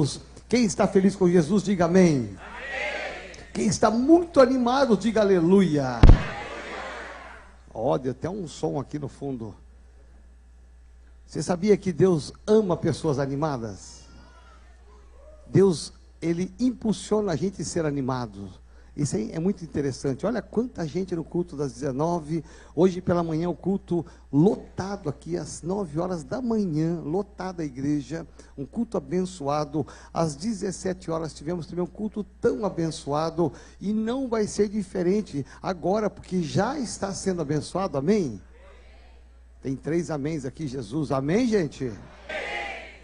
Jesus. Quem está feliz com Jesus, diga amém. Quem está muito animado, diga aleluia. Olha, até um som aqui no fundo. Você sabia que Deus ama pessoas animadas? Deus, Ele impulsiona a gente a ser animado. Isso aí é muito interessante. Olha quanta gente no culto das 19. Hoje pela manhã o culto lotado aqui às 9 horas da manhã, lotada a igreja, um culto abençoado. Às 17 horas tivemos também um culto tão abençoado, e não vai ser diferente agora, porque já está sendo abençoado, amém? Tem 3 améns aqui, Jesus, amém, gente?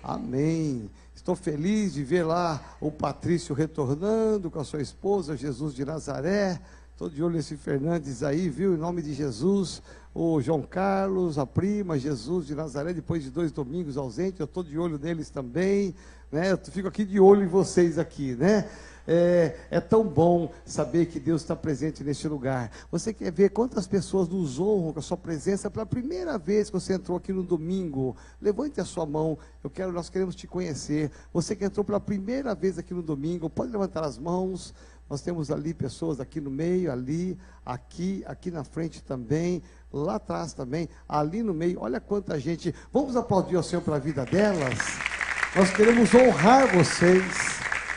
Amém. Estou feliz de ver lá o Patrício retornando com a sua esposa, Jesus de Nazaré. Estou de olho nesse Fernandes aí, viu? Em nome de Jesus. O João Carlos, a prima, Jesus de Nazaré, depois de 2 domingos ausente, eu estou de olho neles também, né? Eu fico aqui de olho em vocês aqui, né? É tão bom saber que Deus está presente neste lugar. Você quer ver quantas pessoas nos honram com a sua presença pela primeira vez que você entrou aqui no domingo? Levante a sua mão, nós queremos te conhecer. Você que entrou pela primeira vez aqui no domingo, pode levantar as mãos. Nós temos ali pessoas aqui no meio, ali, aqui na frente também, lá atrás também, ali no meio. Olha quanta gente. Vamos aplaudir ao Senhor pela vida delas. Nós queremos honrar vocês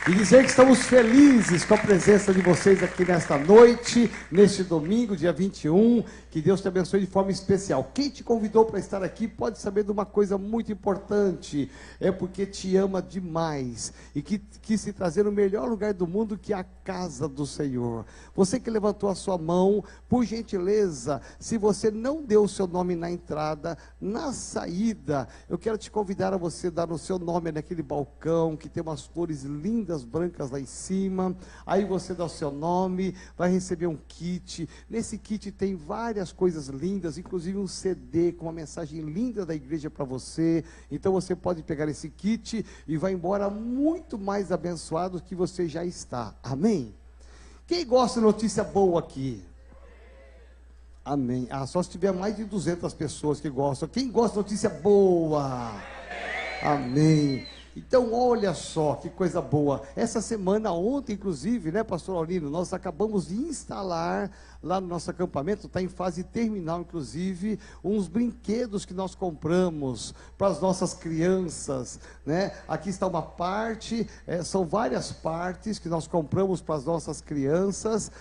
e dizer que estamos felizes com a presença de vocês aqui nesta noite, neste domingo, dia 21, que Deus te abençoe de forma especial. Quem te convidou para estar aqui pode saber de uma coisa muito importante, é porque te ama demais, e que quis se trazer no melhor lugar do mundo, que é a casa do Senhor. Você que levantou a sua mão, por gentileza, se você não deu o seu nome na entrada, na saída, eu quero te convidar a você dar o seu nome naquele balcão, que tem umas flores lindas, brancas lá em cima. Aí você dá o seu nome, vai receber um kit. Nesse kit tem várias coisas lindas, inclusive um CD com uma mensagem linda da igreja para você. Então você pode pegar esse kit e vai embora muito mais abençoado que você já está. Amém? Quem gosta de notícia boa aqui? Amém. Só se tiver mais de 200 pessoas que gostam. Quem gosta de notícia boa? Amém. Então, olha só que coisa boa. Essa semana, ontem, inclusive, né, pastor Aurino, nós acabamos de instalar lá no nosso acampamento, está em fase terminal, inclusive, uns brinquedos que nós compramos para as nossas crianças, né? Aqui está uma parte, são várias partes que nós compramos para as nossas crianças,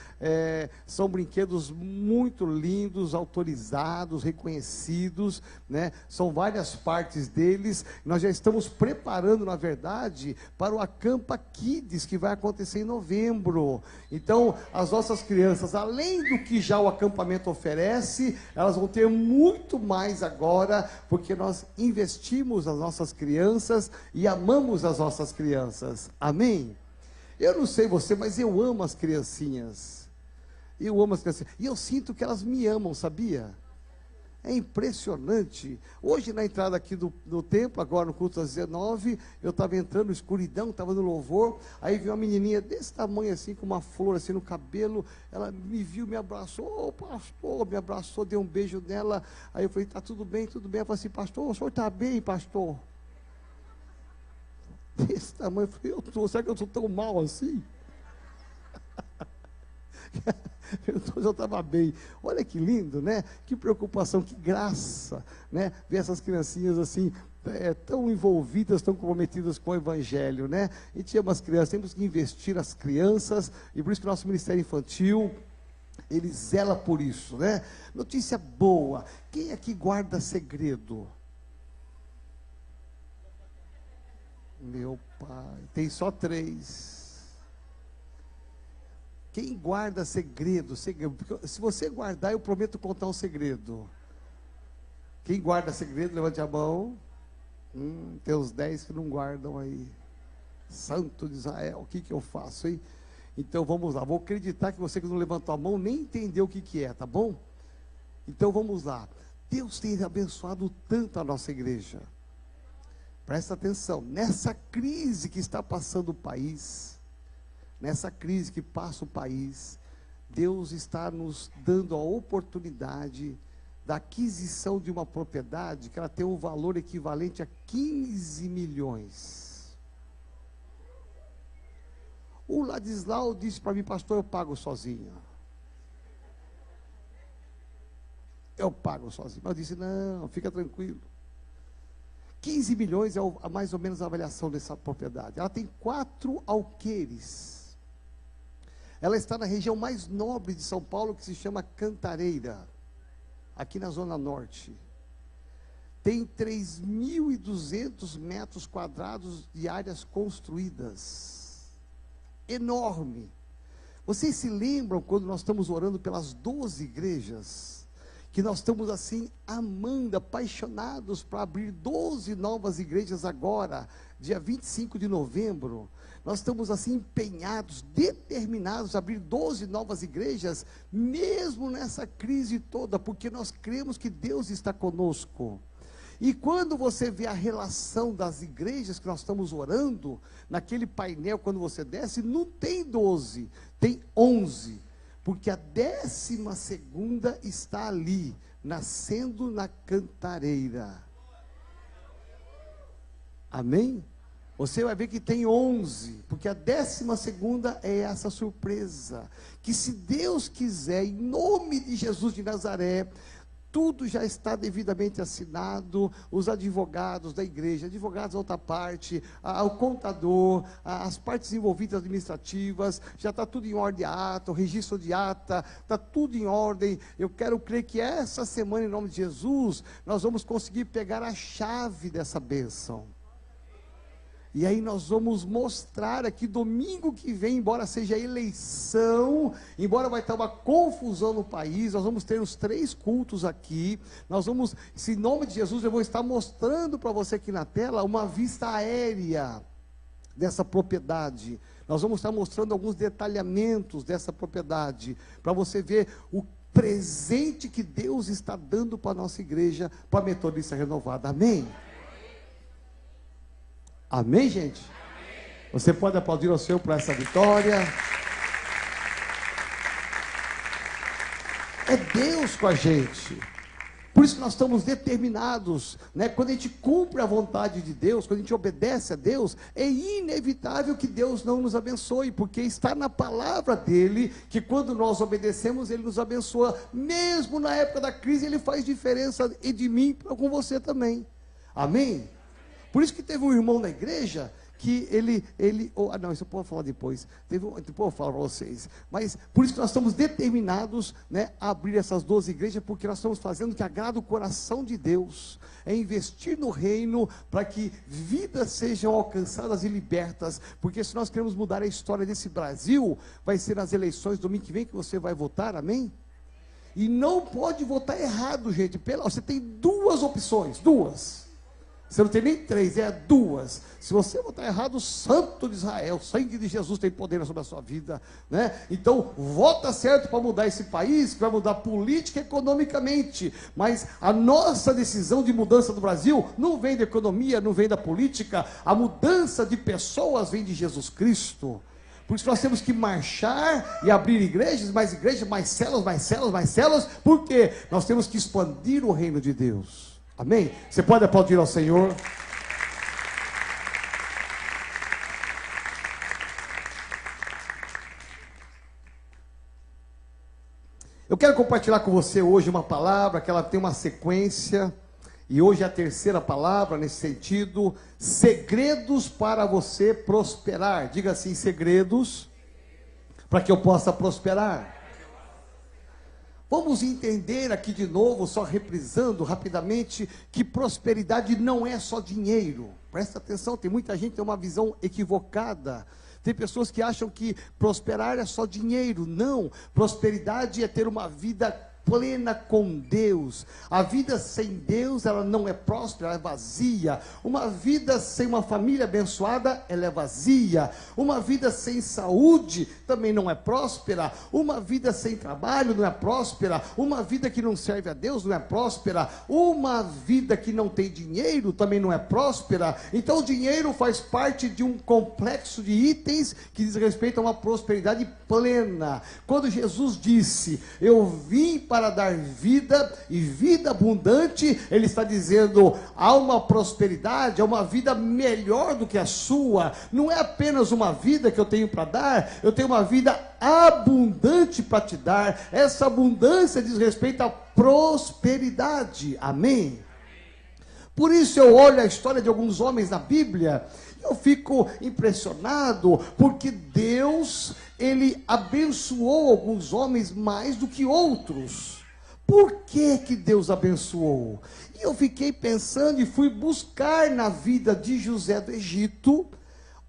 são brinquedos muito lindos, autorizados, reconhecidos, né? São várias partes deles. Nós já estamos preparando, na verdade, para o Acampa Kids, que vai acontecer em novembro. Então, as nossas crianças, além do que já o acampamento oferece, elas vão ter muito mais agora, porque nós investimos nas nossas crianças e amamos as nossas crianças. Amém? Eu não sei você, mas eu amo as criancinhas. Eu amo as criancinhas. E eu sinto que elas me amam, sabia? É impressionante. Hoje na entrada aqui do templo, agora no culto às 19, eu estava entrando, escuridão, estava no louvor, aí vi uma menininha desse tamanho assim, com uma flor assim no cabelo, ela me viu, me abraçou, pastor, me abraçou, deu um beijo nela, aí eu falei, tá tudo bem, tudo bem. Ela falou assim, pastor, o senhor está bem, pastor? Desse tamanho, eu falei, será que eu estou tão mal assim? Eu já estava bem. Olha que lindo, né? Que preocupação, que graça, né? Ver essas criancinhas assim, tão envolvidas, tão comprometidas com o Evangelho, né? A gente ama as crianças, temos que investir nas crianças, e por isso que o nosso Ministério Infantil, ele zela por isso, né? Notícia boa, quem aqui guarda segredo? Meu pai, tem só 3. Quem guarda segredo, porque se você guardar, eu prometo contar um segredo. Quem guarda segredo, levante a mão. Tem uns 10 que não guardam aí. Santo de Israel, o que eu faço, hein? Então vamos lá, vou acreditar que você que não levantou a mão nem entendeu o que é, tá bom? Então vamos lá. Deus tem abençoado tanto a nossa igreja. Presta atenção, nessa crise que está passando o país, nessa crise que passa o país, Deus está nos dando a oportunidade da aquisição de uma propriedade que ela tem um valor equivalente a 15 milhões. O Ladislau disse para mim: pastor, eu pago sozinho. Eu pago sozinho. Mas eu disse: não, fica tranquilo. 15 milhões é mais ou menos a avaliação dessa propriedade. Ela tem 4 alqueires. Ela está na região mais nobre de São Paulo, que se chama Cantareira, aqui na Zona Norte. Tem 3.200 metros quadrados de áreas construídas. Enorme. Vocês se lembram quando nós estamos orando pelas 12 igrejas? Que nós estamos assim, amando, apaixonados para abrir 12 novas igrejas agora, dia 25 de novembro. Nós estamos assim empenhados, determinados a abrir 12 novas igrejas, mesmo nessa crise toda, porque nós cremos que Deus está conosco. E quando você vê a relação das igrejas que nós estamos orando, naquele painel, quando você desce, não tem 12, tem 11. Porque a 12ª está ali, nascendo na Cantareira. Amém? Você vai ver que tem 11, porque a 12ª é essa surpresa. Que se Deus quiser, em nome de Jesus de Nazaré, tudo já está devidamente assinado, os advogados da igreja, advogados da outra parte, o contador, as partes envolvidas administrativas, já está tudo em ordem de ata, o registro de ata, está tudo em ordem. Eu quero crer que essa semana, em nome de Jesus, nós vamos conseguir pegar a chave dessa bênção. E aí nós vamos mostrar aqui domingo que vem, embora seja eleição, embora vai estar uma confusão no país, nós vamos ter os 3 cultos aqui. Nós vamos, se em nome de Jesus, eu vou estar mostrando para você aqui na tela uma vista aérea dessa propriedade. Nós vamos estar mostrando alguns detalhamentos dessa propriedade, para você ver o presente que Deus está dando para a nossa igreja, para a Metodista Renovada. Amém? Amém, gente? Amém. Você pode aplaudir ao Senhor por essa vitória. É Deus com a gente. Por isso que nós estamos determinados, né? Quando a gente cumpre a vontade de Deus, quando a gente obedece a Deus, é inevitável que Deus não nos abençoe, porque está na palavra dele, que quando nós obedecemos, ele nos abençoa. Mesmo na época da crise, ele faz diferença e de mim para com você também. Amém? Por isso que teve um irmão na igreja, que não, isso eu posso falar depois, depois eu falo para vocês, mas por isso que nós estamos determinados, né, a abrir essas 12 igrejas, porque nós estamos fazendo o que agrada o coração de Deus, é investir no reino, para que vidas sejam alcançadas e libertas, porque se nós queremos mudar a história desse Brasil, vai ser nas eleições domingo que vem que você vai votar, amém? E não pode votar errado, gente, você tem 2 opções, 2. Você não tem nem 3, é 2. Se você votar errado, o Santo de Israel, o sangue de Jesus tem poder sobre a sua vida, né? Então, vota certo para mudar esse país, para mudar política e economicamente. Mas a nossa decisão de mudança do Brasil não vem da economia, não vem da política. A mudança de pessoas vem de Jesus Cristo. Por isso nós temos que marchar e abrir igrejas, mais células, mais células, mais células, porque nós temos que expandir o reino de Deus. Amém? Você pode aplaudir ao Senhor? Eu quero compartilhar com você hoje uma palavra que ela tem uma sequência, e hoje é a 3ª palavra nesse sentido: segredos para você prosperar. Diga assim: segredos para que eu possa prosperar. Vamos entender aqui de novo, só reprisando rapidamente, que prosperidade não é só dinheiro. Presta atenção, tem muita gente que tem uma visão equivocada. Tem pessoas que acham que prosperar é só dinheiro. Não, prosperidade é ter uma vida plena com Deus. A vida sem Deus, ela não é próspera, ela é vazia. Uma vida sem uma família abençoada, ela é vazia. Uma vida sem saúde também não é próspera. Uma vida sem trabalho não é próspera. Uma vida que não serve a Deus não é próspera. Uma vida que não tem dinheiro também não é próspera. Então o dinheiro faz parte de um complexo de itens que diz respeito a uma prosperidade plena. Quando Jesus disse: eu vim para para dar vida e vida abundante. Ele está dizendo, há uma prosperidade, há uma vida melhor do que a sua. Não é apenas uma vida que eu tenho para dar, eu tenho uma vida abundante para te dar. Essa abundância diz respeito à prosperidade. Amém? Por isso eu olho a história de alguns homens na Bíblia, eu fico impressionado, porque Deus, Ele abençoou alguns homens mais do que outros. Por que que Deus abençoou? E eu fiquei pensando e fui buscar na vida de José do Egito,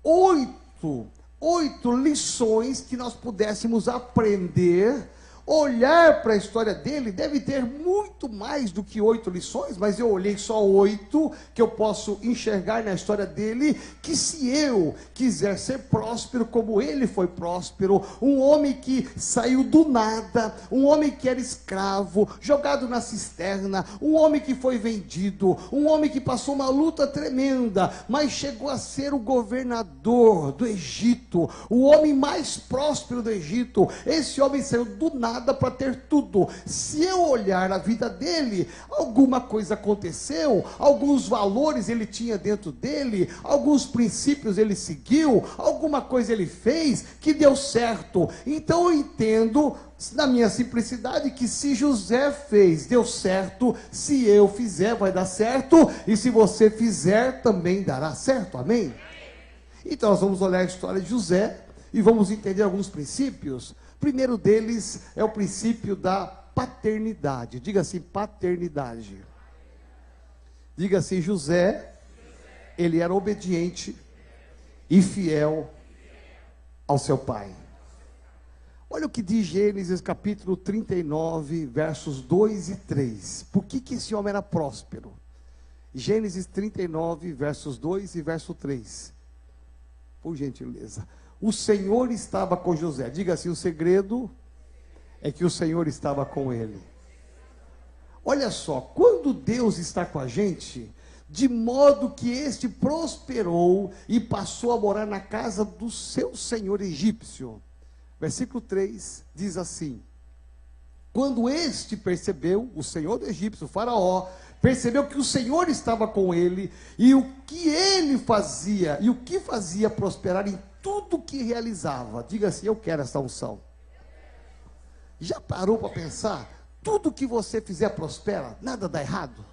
oito lições que nós pudéssemos aprender. Olhar para a história dele deve ter muito mais do que 8 lições, mas eu olhei só 8 que eu posso enxergar na história dele, que se eu quiser ser próspero como ele foi próspero, um homem que saiu do nada, um homem que era escravo, jogado na cisterna, um homem que foi vendido, um homem que passou uma luta tremenda, mas chegou a ser o governador do Egito, o homem mais próspero do Egito. Esse homem saiu do nada para ter tudo. Se eu olhar a vida dele, alguma coisa aconteceu, alguns valores ele tinha dentro dele, alguns princípios ele seguiu, alguma coisa ele fez que deu certo. Então eu entendo, na minha simplicidade, que se José fez, deu certo. Se eu fizer, vai dar certo, e se você fizer, também dará certo. Amém? Então nós vamos olhar a história de José e vamos entender alguns princípios. O primeiro deles é o princípio da paternidade. Diga assim, paternidade. Diga assim, José, ele era obediente e fiel ao seu pai. Olha o que diz Gênesis capítulo 39, versos 2 e 3. Por que que esse homem era próspero? Gênesis 39, versos 2 e verso 3. Por gentileza. O Senhor estava com José. Diga assim, o segredo é que o Senhor estava com ele. Olha só, quando Deus está com a gente, de modo que este prosperou e passou a morar na casa do seu senhor egípcio. Versículo 3 diz assim: quando este percebeu, o senhor do egípcio, o faraó, percebeu que o Senhor estava com ele, e o que ele fazia, e o que fazia prosperar em tudo que realizava. Diga assim, eu quero essa unção. Já parou para pensar? Tudo que você fizer prospera, nada dá errado.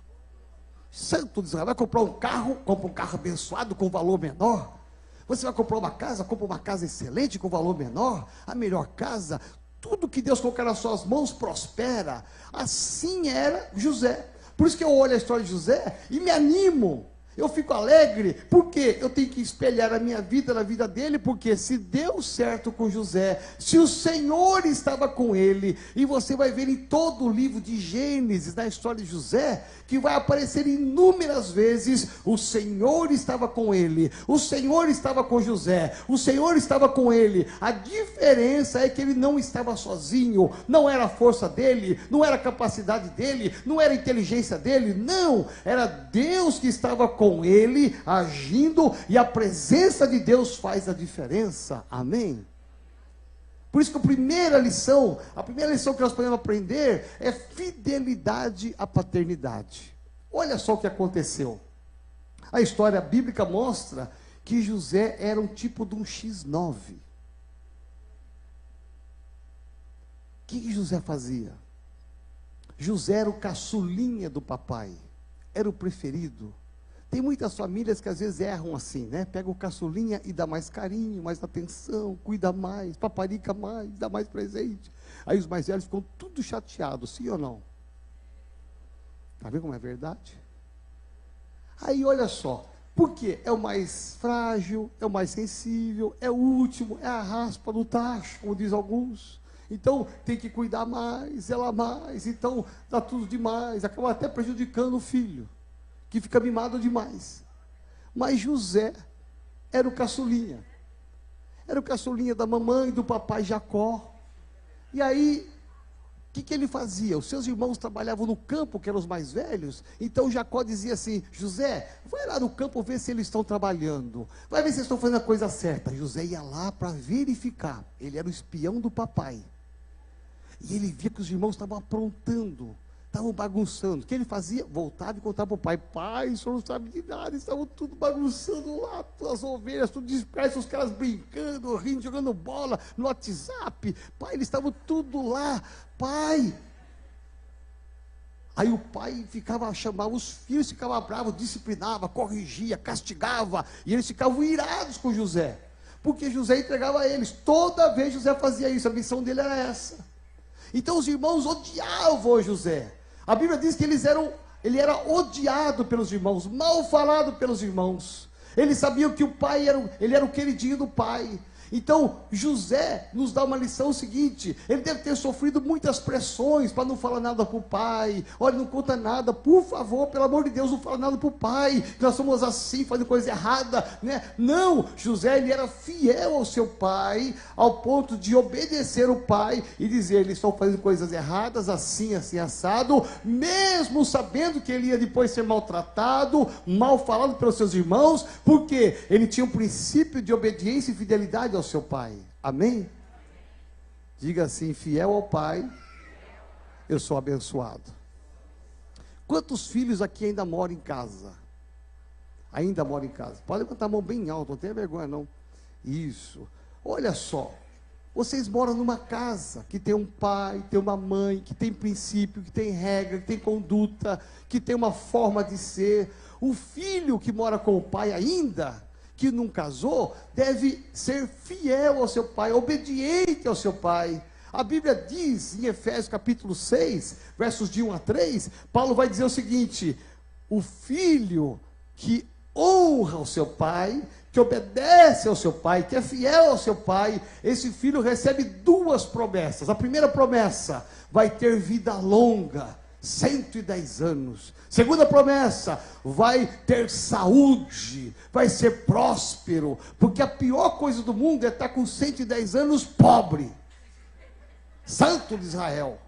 Santo de Israel, vai comprar um carro, compra um carro abençoado com valor menor. Você vai comprar uma casa, compra uma casa excelente com valor menor, a melhor casa. Tudo que Deus colocar nas suas mãos prospera. Assim era José. Por isso que eu olho a história de José e me animo. Eu fico alegre, porque eu tenho que espelhar a minha vida na vida dele, porque se deu certo com José, se o Senhor estava com ele, e você vai ver em todo o livro de Gênesis, na história de José, que vai aparecer inúmeras vezes, o Senhor estava com ele, o Senhor estava com José, o Senhor estava com ele. A diferença é que ele não estava sozinho, não era a força dele, não era a capacidade dele, não era a inteligência dele, não, era Deus que estava com ele, agindo, e a presença de Deus faz a diferença. Amém? Por isso que a primeira lição que nós podemos aprender é fidelidade à paternidade. Olha só o que aconteceu. A história bíblica mostra que José era um tipo de um X9. O que José fazia? José era o caçulinha do papai, era o preferido. Tem muitas famílias que às vezes erram assim, né? Pega o caçulinha e dá mais carinho, mais atenção, cuida mais, paparica mais, dá mais presente. Aí os mais velhos ficam tudo chateados, sim ou não? Está vendo como é verdade? Aí olha só, por quê? É o mais frágil, é o mais sensível, é o último, é a raspa do tacho, como diz alguns. Então tem que cuidar mais, zelar mais, então dá tudo demais, acaba até prejudicando o filho, que fica mimado demais. Mas José era o caçulinha da mamãe e do papai Jacó. E aí, o que ele fazia? Os seus irmãos trabalhavam no campo, que eram os mais velhos. Então Jacó dizia assim: José, vai lá no campo ver se eles estão trabalhando, vai ver se eles estão fazendo a coisa certa. José ia lá para verificar. Ele era o espião do papai. E ele via que os irmãos estavam aprontando, estavam bagunçando. O que ele fazia? Voltava e contava para o pai: pai, o senhor não sabe de nada, estavam tudo bagunçando lá, as ovelhas, tudo disperso, os caras brincando, rindo, jogando bola no WhatsApp. Pai, eles estavam tudo lá, pai. Aí o pai chamava os filhos, ficava bravo, disciplinava, corrigia, castigava, e eles ficavam irados com José, porque José entregava a eles. Toda vez José fazia isso, a missão dele era essa. Então os irmãos odiavam José. A Bíblia diz que ele era odiado pelos irmãos, mal falado pelos irmãos. Eles sabiam que o pai ele era o queridinho do pai. Então José nos dá uma lição seguinte: ele deve ter sofrido muitas pressões para não falar nada para o pai. Olha, não conta nada, por favor, pelo amor de Deus, não fala nada para o pai, nós somos assim, fazendo coisa errada, né? Não, José, ele era fiel ao seu pai, ao ponto de obedecer o pai e dizer: eles estão fazendo coisas erradas, assim, assim, assado, mesmo sabendo que ele ia depois ser maltratado, mal falado pelos seus irmãos, porque ele tinha um princípio de obediência e fidelidade ao seu pai. Amém? Diga assim: fiel ao pai, eu sou abençoado. Quantos filhos aqui ainda moram em casa? Ainda moram em casa? Pode levantar a mão bem alto, não tenha vergonha não. Isso. Olha só, vocês moram numa casa que tem um pai, tem uma mãe, que tem princípio, que tem regra, que tem conduta, que tem uma forma de ser. O filho que mora com o pai ainda, que não casou, deve ser fiel ao seu pai, obediente ao seu pai. A Bíblia diz em Efésios capítulo 6, versos de 1 a 3, Paulo vai dizer o seguinte: o filho que honra o seu pai, que obedece ao seu pai, que é fiel ao seu pai, esse filho recebe duas promessas. A primeira promessa: vai ter vida longa, 110 anos. Segunda promessa: vai ter saúde, vai ser próspero, porque a pior coisa do mundo é estar com 110 anos pobre. Santo de Israel,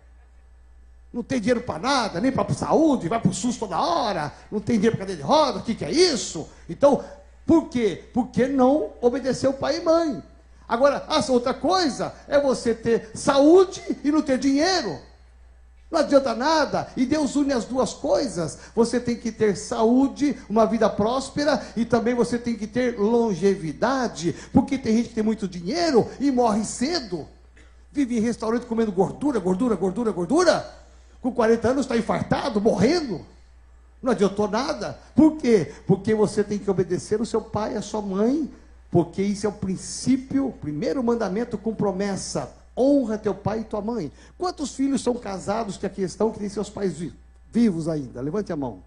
não tem dinheiro para nada, nem para saúde, vai para o SUS toda hora, não tem dinheiro para cadeira de roda, o que é isso? Então, por quê? Porque não obedeceu pai e mãe. Agora, a outra coisa é você ter saúde e não ter dinheiro. Não adianta nada, e Deus une as duas coisas. Você tem que ter saúde, uma vida próspera, e também você tem que ter longevidade, porque tem gente que tem muito dinheiro e morre cedo, vive em restaurante comendo gordura, com 40 anos está infartado, morrendo, não adiantou nada. Por quê? Porque você tem que obedecer o seu pai e a sua mãe, porque isso é o princípio, primeiro mandamento com promessa: honra teu pai e tua mãe. Quantos filhos são casados que aqui estão, que têm seus pais vivos ainda? Levante a mão.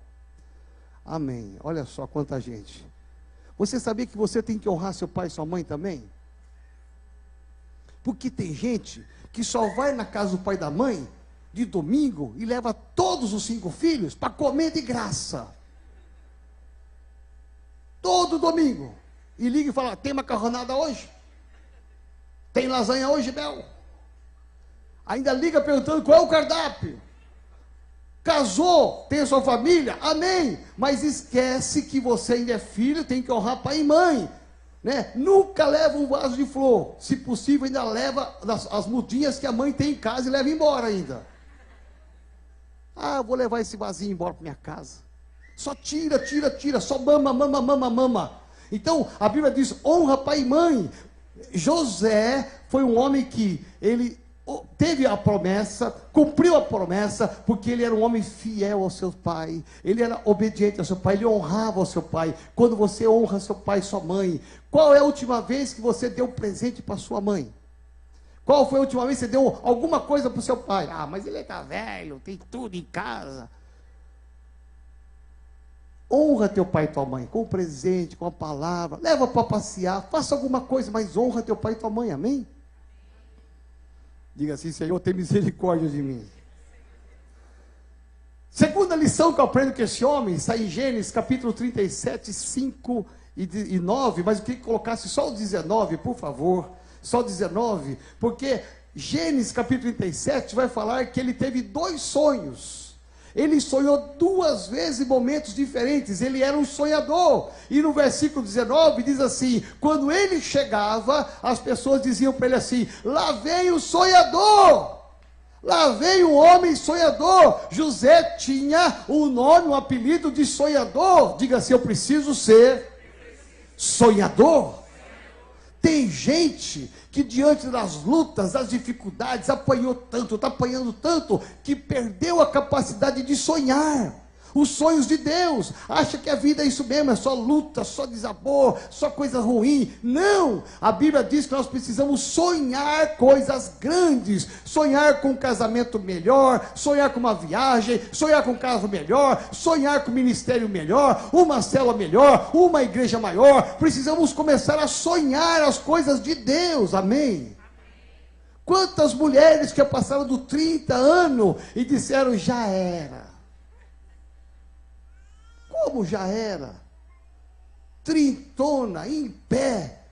Amém. Olha só quanta gente. Você sabia que você tem que honrar seu pai e sua mãe também? Porque tem gente que só vai na casa do pai e da mãe de domingo e leva todos os 5 filhos para comer de graça. Todo domingo. E liga e fala: tem macarronada hoje? Tem lasanha hoje, Bel? Ainda liga perguntando qual é o cardápio. Casou, tem a sua família, amém. Mas esquece que você ainda é filho, tem que honrar pai e mãe, né? Nunca leva um vaso de flor. Se possível, ainda leva as mudinhas que a mãe tem em casa e leva embora ainda. Ah, eu vou levar esse vasinho embora para minha casa. Só tira, só mama. Então, a Bíblia diz: honra pai e mãe. José foi um homem que ele teve a promessa, cumpriu a promessa, porque ele era um homem fiel ao seu pai, ele era obediente ao seu pai, ele honrava o seu pai. Quando você honra seu pai e sua mãe, qual é a última vez que você deu presente para sua mãe? Qual foi a última vez que você deu alguma coisa para o seu pai? Ah, mas ele está velho, tem tudo em casa. Honra teu pai e tua mãe, com o presente, com a palavra, leva para passear, faça alguma coisa, mas honra teu pai e tua mãe, amém? Diga assim: Senhor, tem misericórdia de mim. Segunda lição que eu aprendo com esse homem, está em Gênesis capítulo 37, 5 e 9, mas eu queria que colocasse só o 19, por favor, só o 19, porque Gênesis capítulo 37 vai falar que ele teve 2 sonhos. Ele sonhou 2 vezes em momentos diferentes, ele era um sonhador, e no versículo 19 diz assim: quando ele chegava, as pessoas diziam para ele assim: lá vem o sonhador. Lá veio um homem sonhador. José tinha um nome, um apelido de sonhador. Diga assim: eu preciso ser sonhador. Tem gente que diante das lutas, das dificuldades, apanhou tanto, está apanhando tanto, que perdeu a capacidade de sonhar os sonhos de Deus. Acha que a vida é isso mesmo, é só luta, só desabor, só coisa ruim. Não! A Bíblia diz que nós precisamos sonhar coisas grandes, sonhar com um casamento melhor, sonhar com uma viagem, sonhar com um carro melhor, sonhar com um ministério melhor, uma célula melhor, uma igreja maior. Precisamos começar a sonhar as coisas de Deus, amém? Quantas mulheres que passaram dos 30 anos e disseram: já era. Como já era? Trintona, em pé.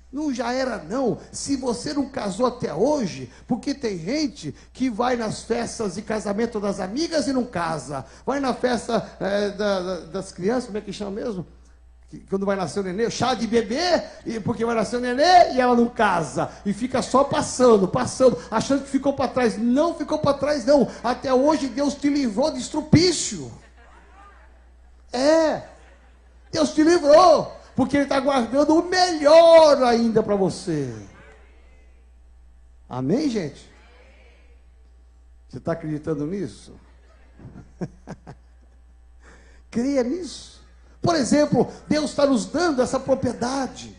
Não já era não. Se você não casou até hoje, porque tem gente que vai nas festas de casamento das amigas e não casa. Vai na festa das crianças, como é que chama mesmo? Quando vai nascer o nenê, chá de bebê, porque vai nascer o nenê e ela não casa. E fica só passando, achando que ficou para trás. Não ficou para trás não. Até hoje Deus te livrou de estrupício. Deus te livrou, porque Ele está guardando o melhor ainda para você. Amém, gente? Você está acreditando nisso? Creia nisso. Por exemplo, Deus está nos dando essa propriedade,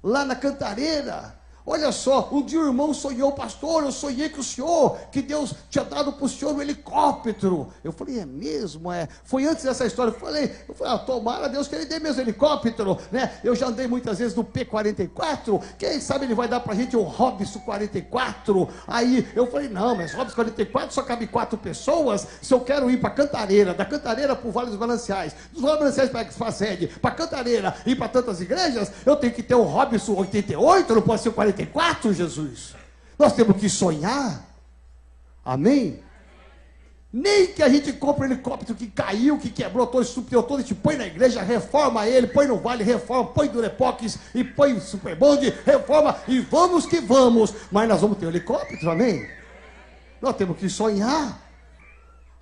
lá na Cantareira. Olha só, um dia o irmão sonhou: pastor, eu sonhei que o senhor, que Deus tinha dado para o senhor um helicóptero. Eu falei: é mesmo? Foi antes dessa história. Eu falei, tomara Deus que Ele dê mesmo helicóptero, né? Eu já andei muitas vezes no P-44, quem sabe Ele vai dar para a gente um Robson 44. Aí eu falei: não, mas Robson 44 só cabe 4 pessoas. Se eu quero ir para Cantareira, da Cantareira para o Vale dos Mananciais, dos Vale dos Mananciais para a sede, para Cantareira e para tantas igrejas, eu tenho que ter um Robson 88, não pode ser o 44, Jesus. Nós temos que sonhar. Amém? Nem que a gente compre um helicóptero que caiu, que quebrou todo, estrupiou todo, a gente põe na igreja, reforma ele, põe no vale, reforma, põe Durepox e põe Superbond, reforma e vamos que vamos. Mas nós vamos ter um helicóptero, amém? Nós temos que sonhar.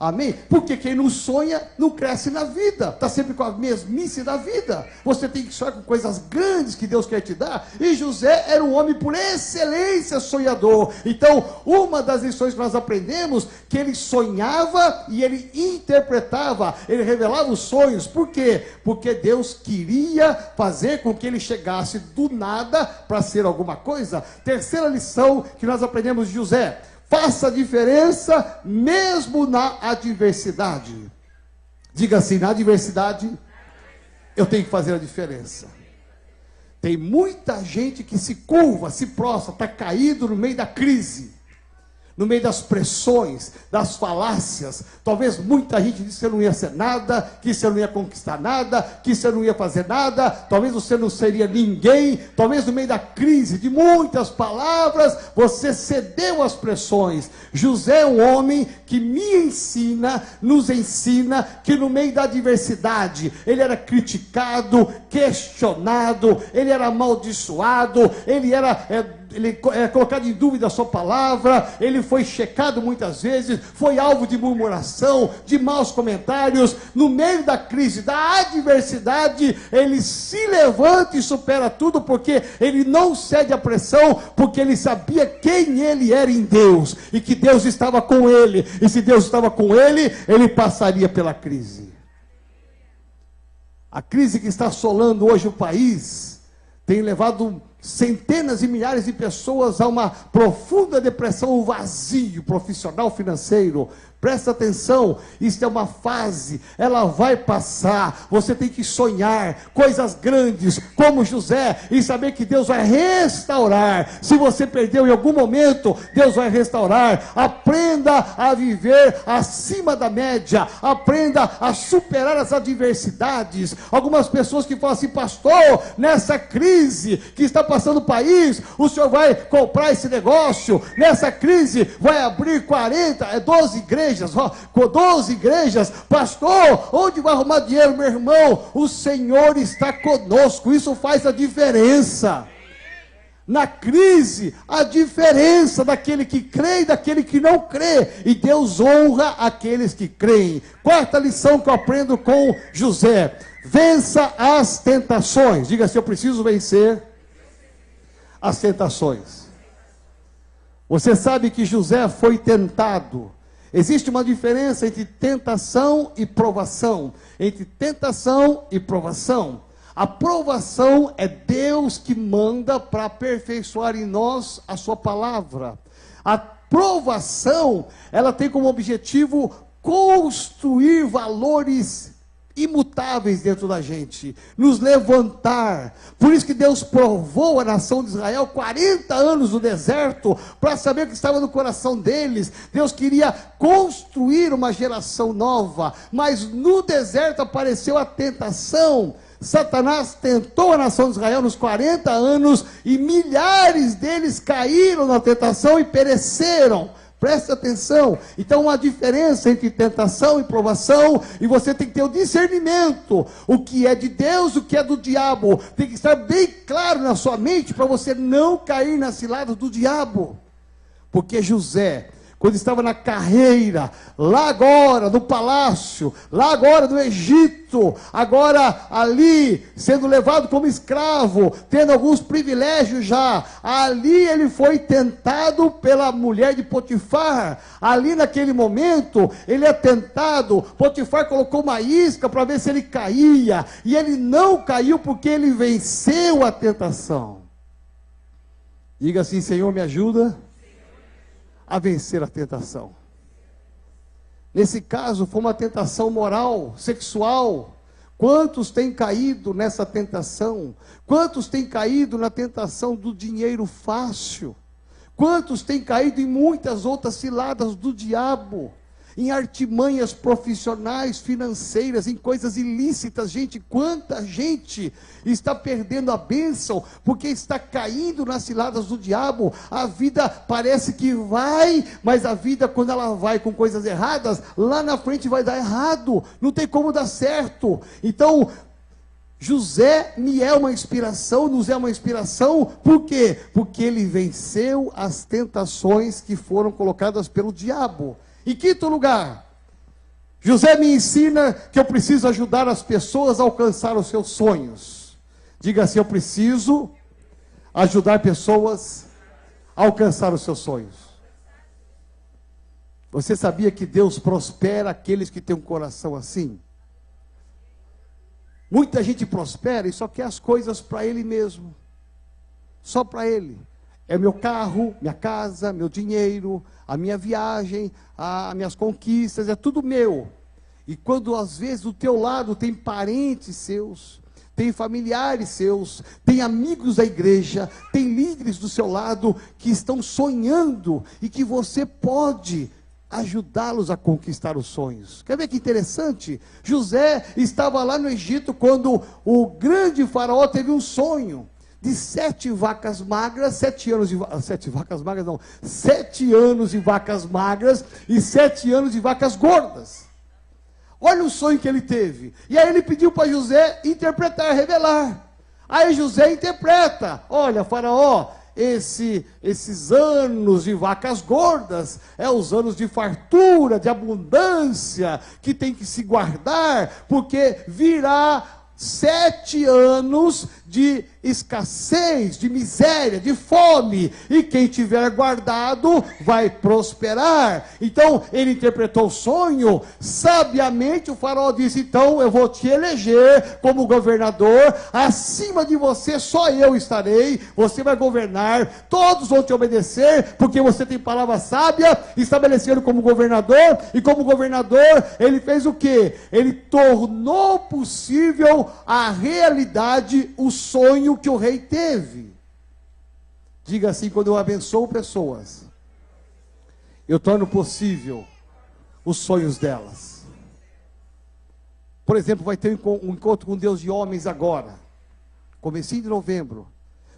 Amém? Porque quem não sonha, não cresce na vida. Está sempre com a mesmice da vida. Você tem que sonhar com coisas grandes que Deus quer te dar. E José era um homem por excelência sonhador. Então, uma das lições que nós aprendemos, que ele sonhava e ele interpretava. Ele revelava os sonhos. Por quê? Porque Deus queria fazer com que ele chegasse do nada para ser alguma coisa. Terceira lição que nós aprendemos de José: faça a diferença mesmo na adversidade. Diga assim: na adversidade, eu tenho que fazer a diferença. Tem muita gente que se curva, se prostra, está caído no meio da crise, no meio das pressões, das falácias. Talvez muita gente disse que você não ia ser nada, que você não ia conquistar nada, que você não ia fazer nada, talvez você não seria ninguém. Talvez no meio da crise, de muitas palavras, você cedeu às pressões. José é um homem que nos ensina que no meio da adversidade, ele era criticado, questionado, ele era amaldiçoado, ele era colocado em dúvida a sua palavra, ele foi checado muitas vezes, foi alvo de murmuração, de maus comentários. No meio da crise, da adversidade, ele se levanta e supera tudo, porque ele não cede à pressão, porque ele sabia quem ele era em Deus, e que Deus estava com ele, e se Deus estava com ele, ele passaria pela crise. A crise que está assolando hoje o país tem levado centenas e milhares de pessoas a uma profunda depressão, um vazio profissional, financeiro. Presta atenção, isso é uma fase, ela vai passar. Você tem que sonhar coisas grandes, como José, e saber que Deus vai restaurar. Se você perdeu em algum momento, Deus vai restaurar. Aprenda a viver acima da média, aprenda a superar as adversidades. Algumas pessoas que falam assim: pastor, nessa crise que está passando o país, o senhor vai comprar esse negócio, nessa crise vai abrir 12 igrejas, 12 igrejas, pastor, onde vai arrumar dinheiro? Meu irmão, o Senhor está conosco, isso faz a diferença. na crise, a diferença daquele que crê e daquele que não crê. E Deus honra aqueles que creem. Quarta lição que eu aprendo com José: vença as tentações. Diga assim: eu preciso vencer as tentações. Você sabe que José foi tentado. Existe uma diferença entre tentação e provação. Entre tentação e provação. A provação é Deus que manda para aperfeiçoar em nós a sua palavra. A provação, ela tem como objetivo construir valores imutáveis dentro da gente, nos levantar. Por isso que Deus provou a nação de Israel 40 anos no deserto, para saber o que estava no coração deles. Deus queria construir uma geração nova, mas no deserto apareceu a tentação. Satanás tentou a nação de Israel nos 40 anos, e milhares deles caíram na tentação e pereceram. Preste atenção. Então, uma diferença entre tentação e provação, e você tem que ter o discernimento, o que é de Deus, o que é do diabo, tem que estar bem claro na sua mente, para você não cair nas ciladas do diabo. Porque José, quando estava na carreira, lá agora no palácio, lá agora no Egito, agora ali sendo levado como escravo, tendo alguns privilégios já, ali ele foi tentado pela mulher de Potifar. Ali naquele momento ele é tentado. Potifar colocou uma isca para ver se ele caía, e ele não caiu porque ele venceu a tentação. Diga assim: Senhor, me ajuda a vencer a tentação. Nesse caso, foi uma tentação moral, sexual. Quantos têm caído nessa tentação? Quantos têm caído na tentação do dinheiro fácil? Quantos têm caído em muitas outras ciladas do diabo? Em artimanhas profissionais, financeiras, em coisas ilícitas. Gente, quanta gente está perdendo a bênção, porque está caindo nas ciladas do diabo. A vida parece que vai, mas a vida, quando ela vai com coisas erradas, lá na frente vai dar errado, não tem como dar certo. Então, José me é uma inspiração, nos é uma inspiração. Por quê? Porque ele venceu as tentações que foram colocadas pelo diabo. Em quinto lugar, José me ensina que eu preciso ajudar as pessoas a alcançar os seus sonhos. Diga assim: eu preciso ajudar pessoas a alcançar os seus sonhos. Você sabia que Deus prospera aqueles que têm um coração assim? Muita gente prospera e só quer as coisas para ele mesmo. Só para ele. É meu carro, minha casa, meu dinheiro, a minha viagem, as minhas conquistas, é tudo meu. E quando às vezes do teu lado tem parentes seus, tem familiares seus, tem amigos da igreja, tem líderes do seu lado que estão sonhando e que você pode ajudá-los a conquistar os sonhos. Quer ver que interessante? José estava lá no Egito quando o grande faraó teve um sonho de 7 vacas magras, 7 anos de 7 vacas magras não, 7 anos de vacas magras e 7 anos de vacas gordas. Olha o sonho que ele teve. E aí ele pediu para José interpretar, revelar. Aí José interpreta: olha, faraó, esses anos de vacas gordas é os anos de fartura, de abundância, que tem que se guardar, porque virá 7 anos de escassez, de miséria, de fome, e quem tiver guardado vai prosperar. Então ele interpretou o sonho sabiamente. O faraó disse: então eu vou te eleger como governador, acima de você só eu estarei, você vai governar, todos vão te obedecer, porque você tem palavra sábia, estabelecendo como governador. E como governador ele fez o quê? Ele tornou possível a realidade, o sonho que o rei teve. Diga assim: quando eu abençoo pessoas, eu torno possível os sonhos delas. Por exemplo, vai ter um encontro com Deus de homens agora, comecinho de novembro.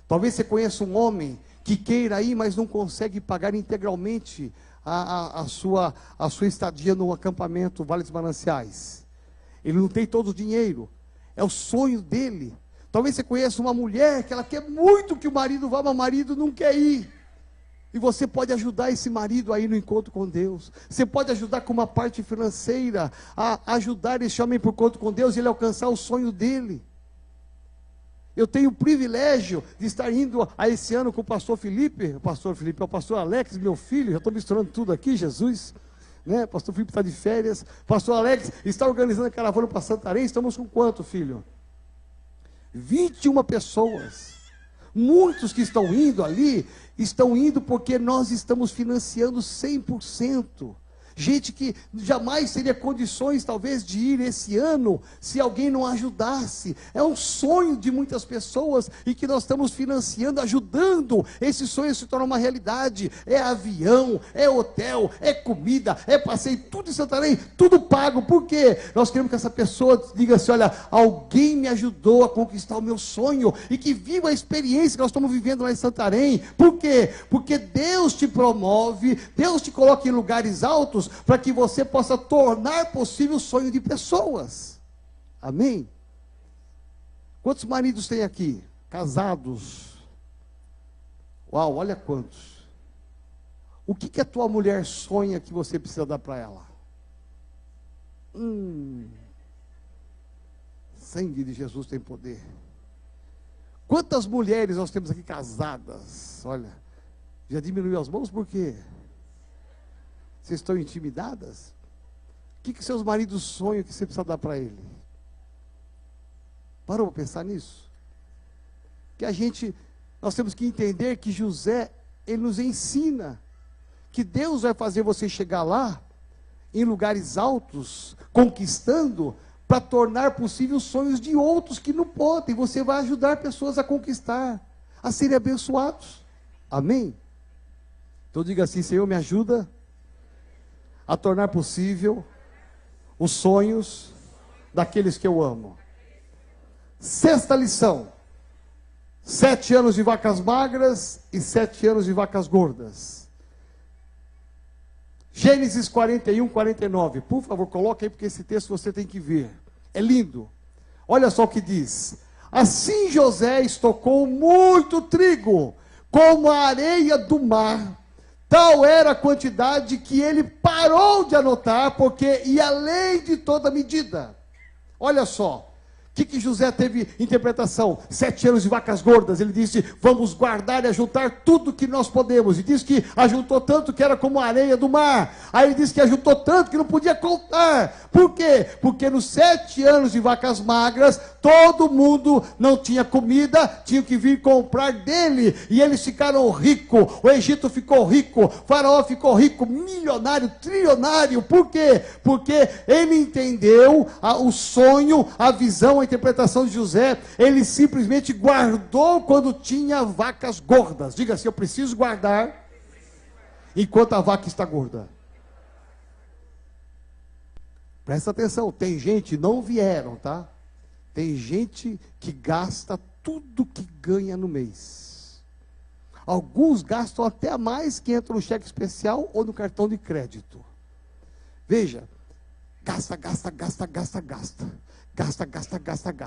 Talvez você conheça um homem que queira ir, mas não consegue pagar integralmente a sua estadia no acampamento Vale dos Mananciais. Ele não tem todo o dinheiro. É o sonho dele. Talvez você conheça uma mulher que ela quer muito que o marido vá, mas o marido não quer ir. E você pode ajudar esse marido aí no encontro com Deus. Você pode ajudar com uma parte financeira, a ajudar esse homem por encontro com Deus e ele alcançar o sonho dele. Eu tenho o privilégio de estar indo a esse ano com o pastor Felipe, é o pastor Alex, meu filho, já estou misturando tudo aqui, Jesus, né? Pastor Felipe está de férias, pastor Alex está organizando a caravana para Santarém. Estamos com quanto, filho? 21 pessoas. Muitos que estão indo ali, estão indo porque nós estamos financiando 100%. Gente que jamais teria condições talvez de ir esse ano, se alguém não ajudasse. É um sonho de muitas pessoas, e que nós estamos financiando, ajudando esse sonho a se tornar uma realidade. É avião, é hotel, é comida, é passeio, tudo em Santarém, tudo pago. Por quê? Nós queremos que essa pessoa diga assim: olha, alguém me ajudou a conquistar o meu sonho, e que viva a experiência que nós estamos vivendo lá em Santarém. Por quê? Porque Deus te promove, Deus te coloca em lugares altos, para que você possa tornar possível o sonho de pessoas. Amém? Quantos maridos tem aqui? Casados? Uau, olha quantos. O que a tua mulher sonha que você precisa dar para ela? Sangue de Jesus tem poder. Quantas mulheres nós temos aqui casadas? Olha, já diminuiu as mãos por quê? Vocês estão intimidadas? O que seus maridos sonham que você precisa dar para ele? Parou para pensar nisso? Que nós temos que entender que José, ele nos ensina que Deus vai fazer você chegar lá, em lugares altos, conquistando, para tornar possível os sonhos de outros que não podem. Você vai ajudar pessoas a conquistar, a serem abençoados. Amém? Então diga assim: Senhor, me ajuda a tornar possível os sonhos daqueles que eu amo. Sexta lição: 7 anos de vacas magras e 7 anos de vacas gordas. Gênesis 41, 49. Por favor, coloque aí, porque esse texto você tem que ver. É lindo. Olha só o que diz: assim José estocou muito trigo, como a areia do mar. Tal era a quantidade que ele parou de anotar, porque ia além de toda medida. Olha só, o que José teve interpretação? 7 anos de vacas gordas. Ele disse: vamos guardar e ajuntar tudo que nós podemos. E diz que ajuntou tanto que era como a areia do mar. Aí ele disse que ajuntou tanto que não podia contar. Por quê? Porque nos 7 anos de vacas magras, todo mundo não tinha comida, tinha que vir comprar dele. E eles ficaram ricos. O Egito ficou rico, o faraó ficou rico, milionário, trilionário. Por quê? Porque ele entendeu o sonho, a visão, a interpretação de José. Ele simplesmente guardou quando tinha vacas gordas. Diga assim: eu preciso guardar enquanto a vaca está gorda. Presta atenção, tem gente, não vieram, tá? Tem gente que gasta tudo que ganha no mês. Alguns gastam até a mais que entra no cheque especial ou no cartão de crédito. Veja, gasta.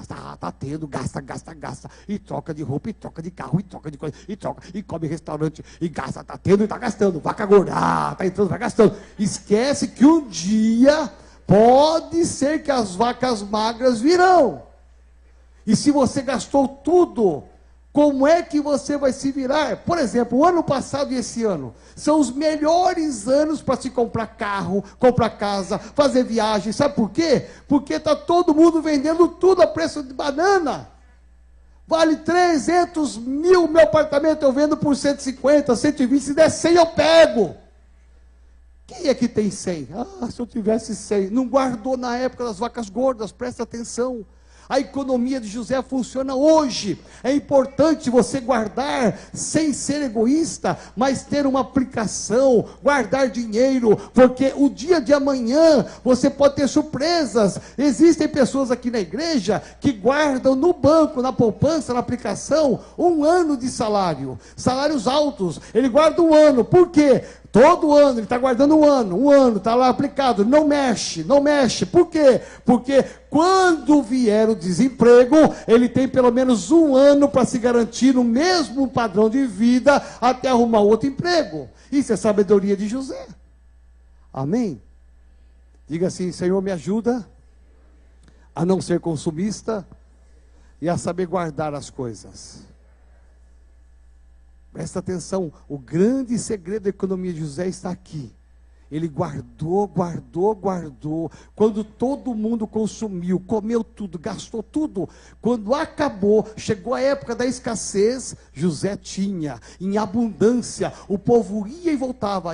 Ah, tá tendo, gasta. E troca de roupa, e troca de carro, e troca de coisa, e troca, e come em restaurante, e gasta, tá tendo e tá gastando. Vaca gorda, tá entrando, vai gastando. Esquece que um dia pode ser que as vacas magras virão. E se você gastou tudo, como é que você vai se virar? Por exemplo, o ano passado e esse ano são os melhores anos para se comprar carro, comprar casa, fazer viagem. Sabe por quê? Porque está todo mundo vendendo tudo a preço de banana. Vale 300 mil meu apartamento, eu vendo por 150, 120, se der 100 eu pego. Quem é que tem 100? Ah, se eu tivesse 100. Não guardou na época das vacas gordas, presta atenção. A economia de José funciona hoje. É importante você guardar sem ser egoísta, mas ter uma aplicação, guardar dinheiro, porque o dia de amanhã você pode ter surpresas. Existem pessoas aqui na igreja que guardam no banco, na poupança, na aplicação, 1 ano de salário, salários altos. Ele guarda 1 ano. Por quê? Todo ano, ele está guardando um ano, está lá aplicado, não mexe, não mexe. Por quê? Porque quando vier o desemprego, ele tem pelo menos um ano para se garantir no mesmo padrão de vida até arrumar outro emprego. Isso é sabedoria de José. Amém? Diga assim: Senhor, me ajuda a não ser consumista e a saber guardar as coisas. Presta atenção, o grande segredo da economia de José está aqui. Ele guardou. Quando todo mundo consumiu, comeu tudo, gastou tudo. Quando acabou, chegou a época da escassez, José tinha em abundância. O povo ia e voltava,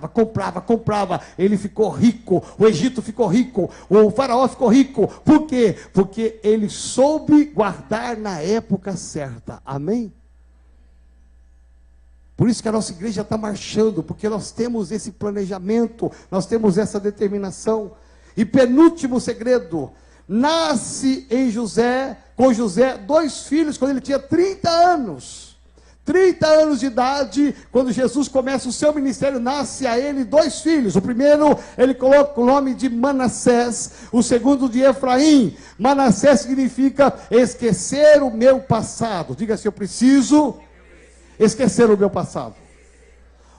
comprava. Ele ficou rico, o Egito ficou rico, o faraó ficou rico. Por quê? Porque ele soube guardar na época certa. Amém? Por isso que a nossa igreja está marchando, porque nós temos esse planejamento, nós temos essa determinação. E penúltimo segredo, nasce com José, 2 filhos, quando ele tinha 30 anos. 30 anos de idade, quando Jesus começa o seu ministério, nasce a ele 2 filhos. O primeiro, ele coloca o nome de Manassés, o segundo de Efraim. Manassés significa esquecer o meu passado. Diga assim: eu preciso esquecer o meu passado.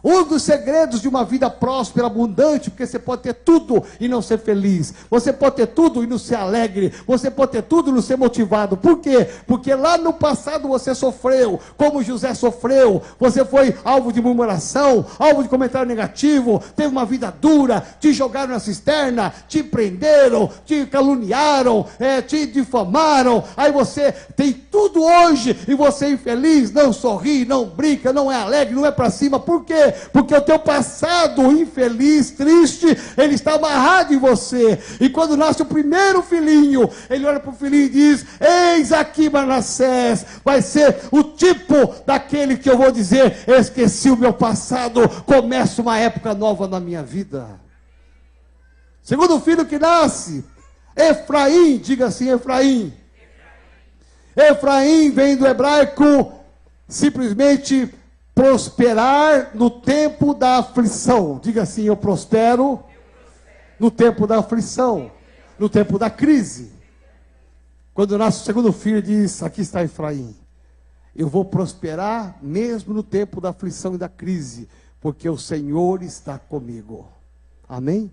Um dos segredos de uma vida próspera, abundante, porque você pode ter tudo e não ser feliz. Você pode ter tudo e não ser alegre. Você pode ter tudo e não ser motivado. Por quê? Porque lá no passado você sofreu, como José sofreu. Você foi alvo de murmuração, alvo de comentário negativo, teve uma vida dura, te jogaram na cisterna, te prenderam, te caluniaram, te difamaram. Aí você tem tudo hoje e você é infeliz, não sorri, não brinca, não é alegre, não é para cima. Por quê? Porque o teu passado infeliz, triste, ele está amarrado em você. E quando nasce o primeiro filhinho, ele olha para o filhinho e diz: eis aqui Manassés, vai ser o tipo daquele que eu vou dizer: esqueci o meu passado, começa uma época nova na minha vida. Segundo filho que nasce, Efraim. Diga assim: Efraim. Efraim vem do hebraico simplesmente prosperar no tempo da aflição. Diga assim: eu prospero no tempo da aflição, no tempo da crise. Quando nasce o segundo filho, diz: aqui está Efraim, eu vou prosperar mesmo no tempo da aflição e da crise, porque o Senhor está comigo. Amém?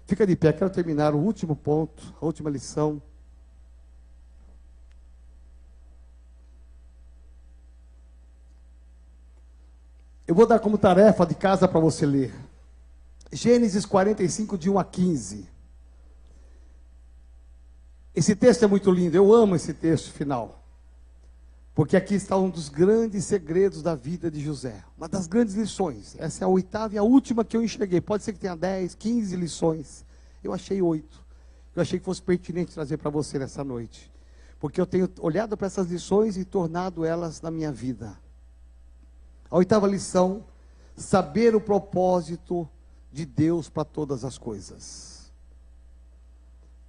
Fica de pé, quero terminar o último ponto, a última lição. Eu vou dar como tarefa de casa para você ler. Gênesis 45, de 1 a 15. Esse texto é muito lindo, eu amo esse texto final. Porque aqui está um dos grandes segredos da vida de José. Uma das grandes lições. Essa é a 8ª e a última que eu enxerguei. Pode ser que tenha 10, 15 lições. Eu achei 8. Eu achei que fosse pertinente trazer para você nessa noite. Porque eu tenho olhado para essas lições e tornado elas na minha vida. A 8ª lição: saber o propósito de Deus para todas as coisas.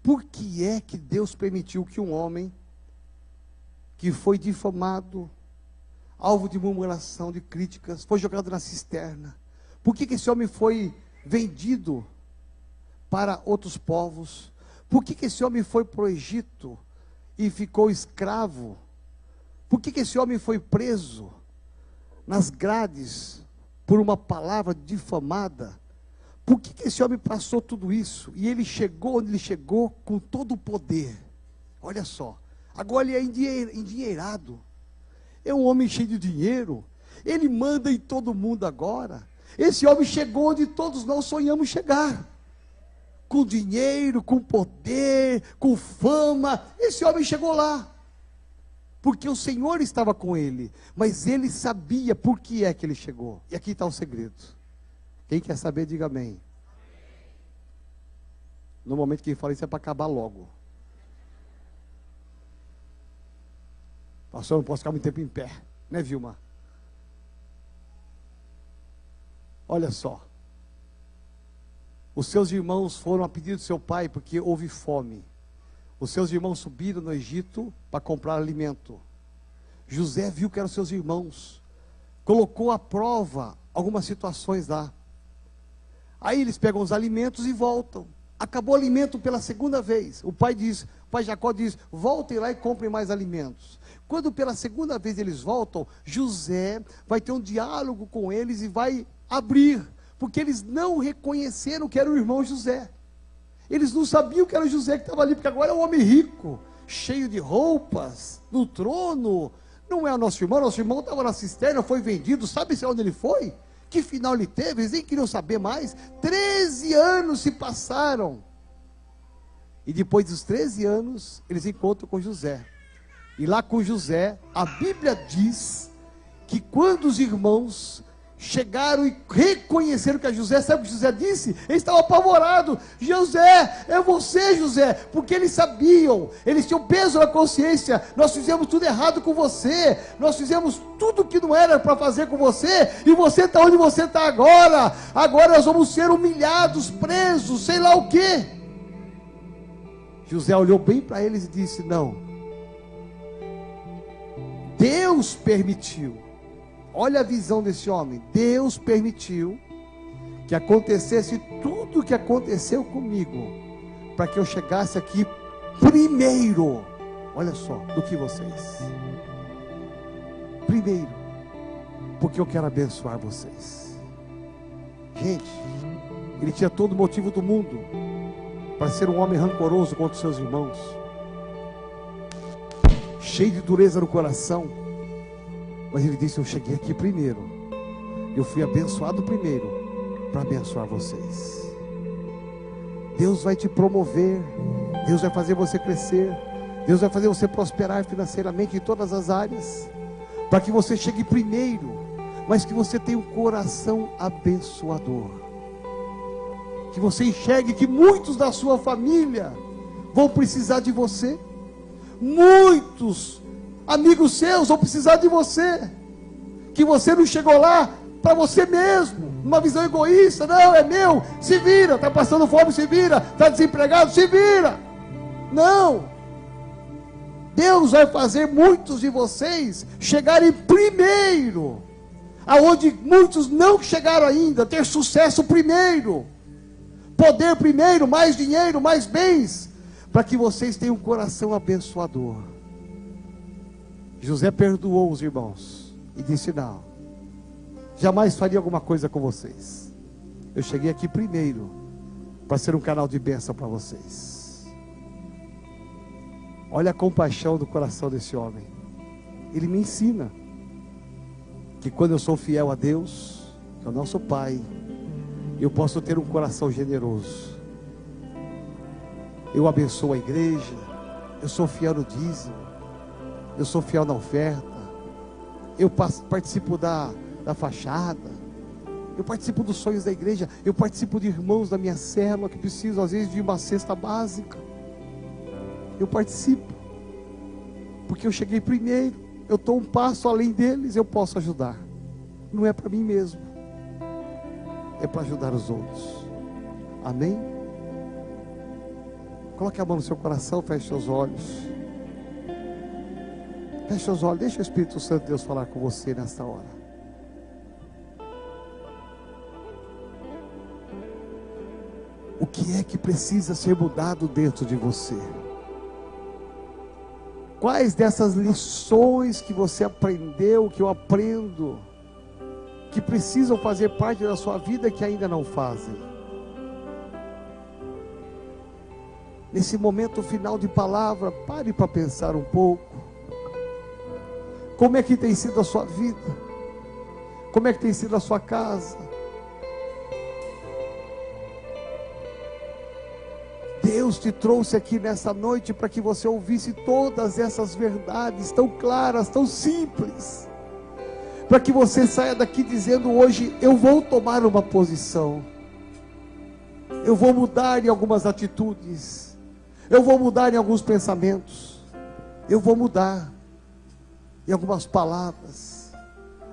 Por que é que Deus permitiu que um homem que foi difamado, alvo de murmuração, de críticas, foi jogado na cisterna? Por que esse homem foi vendido para outros povos? Por que esse homem foi para o Egito e ficou escravo? Por que esse homem foi preso nas grades por uma palavra difamada? Por que esse homem passou tudo isso? E ele chegou onde ele chegou com todo o poder. Olha só, agora ele é endinheirado. É um homem cheio de dinheiro. Ele manda em todo mundo agora. Esse homem chegou onde todos nós sonhamos chegar. Com dinheiro, com poder, com fama. Esse homem chegou lá. Porque o Senhor estava com ele, mas ele sabia por que é que ele chegou. E aqui está o segredo. Quem quer saber, diga amém. No momento que ele fala isso é para acabar logo. Pastor, eu não posso ficar muito tempo em pé, né, Vilma? Olha só. Os seus irmãos foram a pedido do seu pai porque houve fome. Os seus irmãos subiram no Egito para comprar alimento. José viu que eram seus irmãos. Colocou à prova algumas situações lá. Aí eles pegam os alimentos e voltam. Acabou o alimento pela segunda vez. O pai Jacó diz, voltem lá e comprem mais alimentos. Quando pela segunda vez eles voltam, José vai ter um diálogo com eles e vai abrir, porque eles não reconheceram que era o irmão José. Eles não sabiam que era o José que estava ali, porque agora é um homem rico, cheio de roupas, no trono. Não é o nosso irmão estava na cisterna, foi vendido, sabe-se onde ele foi? Que final ele teve? Eles nem queriam saber mais. 13 anos se passaram. E depois dos 13 anos, eles encontram com José. E lá com José, a Bíblia diz que quando os irmãos chegaram e reconheceram que é José, sabe o que José disse? Ele estava apavorado. José, é você, José. Porque eles sabiam, eles tinham peso na consciência. Nós fizemos tudo errado com você. Nós fizemos tudo que não era para fazer com você. E você está onde você está agora. Agora nós vamos ser humilhados, presos, sei lá o quê. José olhou bem para eles e disse, não. Deus permitiu. Olha a visão desse homem. Deus permitiu que acontecesse tudo o que aconteceu comigo, para que eu chegasse aqui primeiro, olha só, do que vocês. Primeiro, porque eu quero abençoar vocês. Gente, ele tinha todo o motivo do mundo para ser um homem rancoroso contra os seus irmãos, cheio de dureza no coração. Mas ele disse, eu cheguei aqui primeiro, eu fui abençoado primeiro, para abençoar vocês. Deus vai te promover, Deus vai fazer você crescer, Deus vai fazer você prosperar financeiramente em todas as áreas, para que você chegue primeiro, mas que você tenha um coração abençoador, que você enxergue que muitos da sua família vão precisar de você, muitos amigos seus vão precisar de você, que você não chegou lá para você mesmo, uma visão egoísta, não, é meu, se vira, está passando fome, se vira, está desempregado, se vira, não, Deus vai fazer muitos de vocês chegarem primeiro, aonde muitos não chegaram ainda, ter sucesso primeiro, poder primeiro, mais dinheiro, mais bens, para que vocês tenham um coração abençoador. José perdoou os irmãos e disse, não, jamais faria alguma coisa com vocês. Eu cheguei aqui primeiro para ser um canal de bênção para vocês. Olha a compaixão do coração desse homem. Ele me ensina que quando eu sou fiel a Deus, que é o nosso Pai, eu posso ter um coração generoso. Eu abençoo a igreja, eu sou fiel no dízimo, eu sou fiel na oferta, eu participo da fachada, eu participo dos sonhos da igreja, eu participo de irmãos da minha célula que precisam às vezes de uma cesta básica, eu participo, porque eu cheguei primeiro, eu estou um passo além deles, eu posso ajudar, não é para mim mesmo, é para ajudar os outros, amém? Coloque a mão no seu coração, feche seus olhos. Feche os olhos, deixa o Espírito Santo de Deus falar com você nesta hora. O que é que precisa ser mudado dentro de você? Quais dessas lições que você aprendeu, que eu aprendo, que precisam fazer parte da sua vida que ainda não fazem? Nesse momento final de palavra, pare para pensar um pouco. Como é que tem sido a sua vida? Como é que tem sido a sua casa? Deus te trouxe aqui nessa noite para que você ouvisse todas essas verdades tão claras, tão simples, para que você saia daqui dizendo hoje, eu vou tomar uma posição, eu vou mudar em algumas atitudes, eu vou mudar em alguns pensamentos, eu vou mudar em algumas palavras,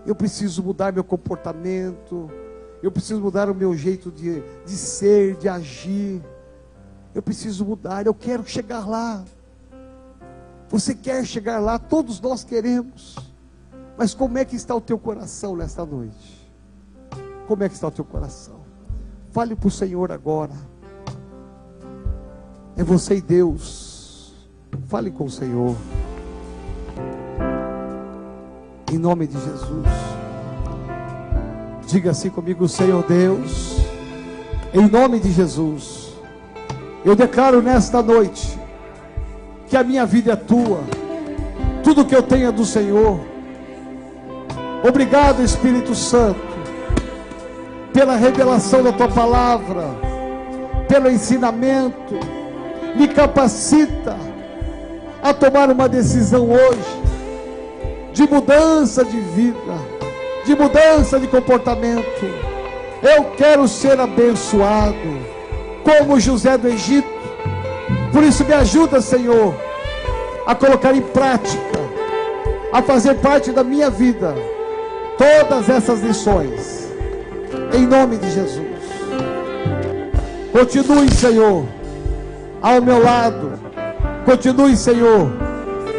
eu preciso mudar meu comportamento, eu preciso mudar o meu jeito de ser, de agir, eu preciso mudar, eu quero chegar lá. Você quer chegar lá? Todos nós queremos, mas como é que está o teu coração nesta noite? Como é que está o teu coração? Fale para o Senhor agora. É você e Deus. Fale com o Senhor. Em nome de Jesus. Diga assim comigo: Senhor Deus, em nome de Jesus, eu declaro nesta noite que a minha vida é tua, tudo que eu tenho é do Senhor. Obrigado, Espírito Santo, pela revelação da tua palavra, pelo ensinamento. Me capacita a tomar uma decisão hoje de mudança de vida, de mudança de comportamento. Eu quero ser abençoado como José do Egito. Por isso me ajuda, Senhor, a colocar em prática, a fazer parte da minha vida todas essas lições, em nome de Jesus. Continue, Senhor, ao meu lado. Continue, Senhor,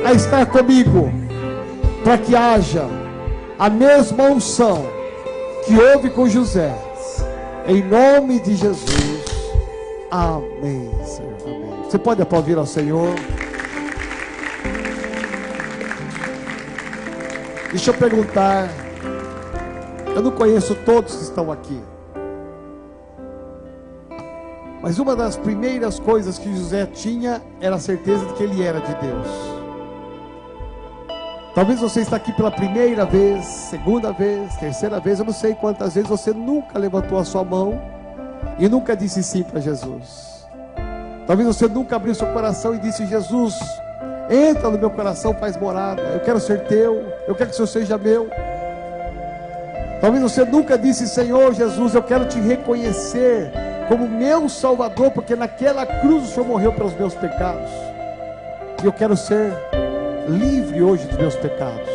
a estar comigo, para que haja a mesma unção que houve com José, em nome de Jesus. Amém, Senhor. Amém. Você pode aplaudir ao Senhor? Deixa eu perguntar. Eu não conheço todos que estão aqui, mas uma das primeiras coisas que José tinha era a certeza de que ele era de Deus. Talvez você está aqui pela primeira vez, segunda vez, terceira vez, eu não sei quantas vezes você nunca levantou a sua mão e nunca disse sim para Jesus. Talvez você nunca abriu seu coração e disse: Jesus, entra no meu coração, faz morada, eu quero ser teu, eu quero que o Senhor seja meu. Talvez você nunca disse: Senhor Jesus, eu quero te reconhecer como meu Salvador, porque naquela cruz o Senhor morreu pelos meus pecados, e eu quero ser livre hoje dos meus pecados.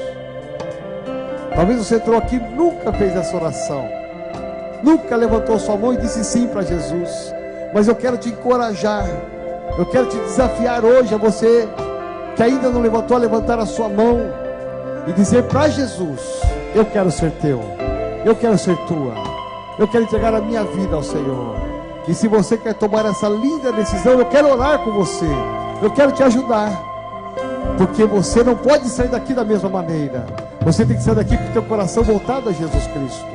Talvez você entrou aqui e nunca fez essa oração, nunca levantou sua mão e disse sim para Jesus. Mas eu quero te encorajar, eu quero te desafiar hoje, a você que ainda não levantou, a levantar a sua mão e dizer para Jesus: eu quero ser teu, eu quero ser tua, eu quero entregar a minha vida ao Senhor. E se você quer tomar essa linda decisão, eu quero orar com você, eu quero te ajudar, porque você não pode sair daqui da mesma maneira. Você tem que sair daqui com o teu coração voltado a Jesus Cristo.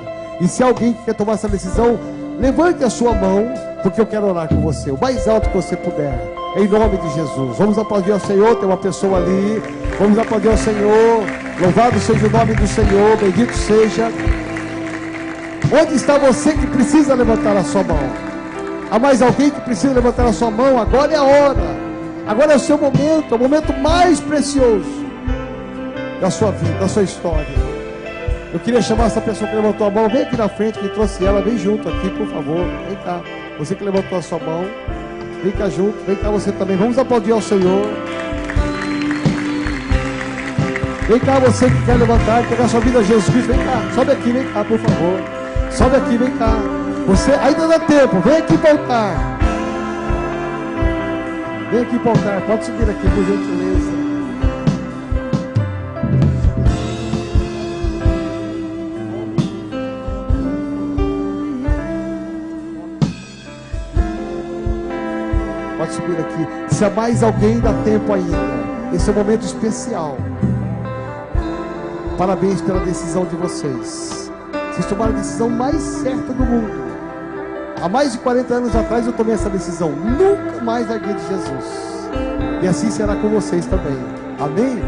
E se alguém que quer tomar essa decisão, levante a sua mão, porque eu quero orar com você, o mais alto que você puder, em nome de Jesus. Vamos aplaudir ao Senhor. Tem uma pessoa ali. Vamos aplaudir ao Senhor. Louvado seja o nome do Senhor, bendito seja. Onde está você que precisa levantar a sua mão? Há mais alguém que precisa levantar a sua mão? Agora é a hora, agora é o seu momento, é o momento mais precioso da sua vida, da sua história. Eu queria chamar essa pessoa que levantou a mão. Vem aqui na frente, quem trouxe ela, vem junto aqui, por favor. Vem cá, você que levantou a sua mão, vem cá junto, vem cá você também. Vamos aplaudir ao Senhor. Vem cá você que quer levantar, pegar sua vida a Jesus Cristo. Vem cá, sobe aqui, vem cá, por favor. Sobe aqui, vem cá. Você ainda dá tempo, vem aqui para o altar. Vem aqui para o altar, pode subir aqui, por gentileza. Pode subir aqui. Se há mais alguém, dá tempo ainda. Esse é um momento especial. Parabéns pela decisão de vocês. Vocês tomaram a decisão mais certa do mundo. Há mais de 40 anos atrás eu tomei essa decisão. Nunca mais larguei de Jesus. E assim será com vocês também. Amém?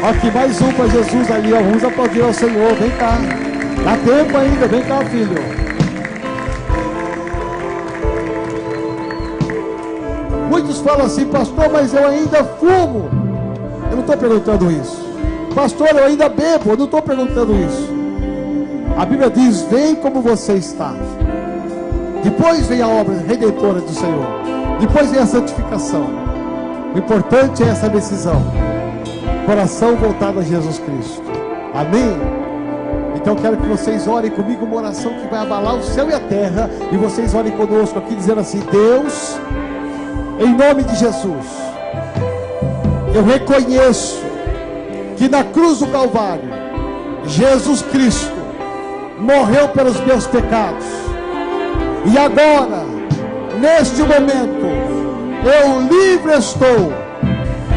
Aqui mais um para Jesus ali, ó. Vamos aplaudir ao Senhor. Vem cá. Dá tempo ainda. Vem cá, filho. Muitos falam assim: pastor, mas eu ainda fumo. Eu não estou perguntando isso. Pastor, eu ainda bebo. Eu não estou perguntando isso. A Bíblia diz: vem como você está. Depois vem a obra redentora do Senhor. Depois vem a santificação. O importante é essa decisão. Coração voltado a Jesus Cristo. Amém? Então eu quero que vocês orem comigo uma oração que vai abalar o céu e a terra. E vocês orem conosco aqui dizendo assim: Deus, em nome de Jesus, eu reconheço que na cruz do Calvário, Jesus Cristo morreu pelos meus pecados. E agora, neste momento, eu livre estou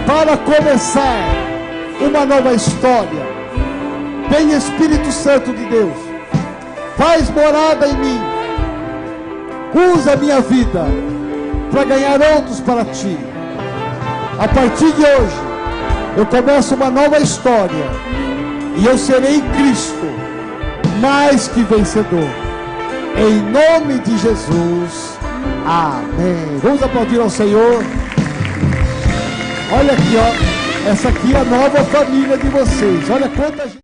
para começar uma nova história. Vem Espírito Santo de Deus, faz morada em mim, usa a minha vida para ganhar outros para ti. A partir de hoje, eu começo uma nova história e eu serei em Cristo mais que vencedor. Em nome de Jesus, amém. Vamos aplaudir ao Senhor. Olha aqui, ó, essa aqui é a nova família de vocês. Olha quanta gente.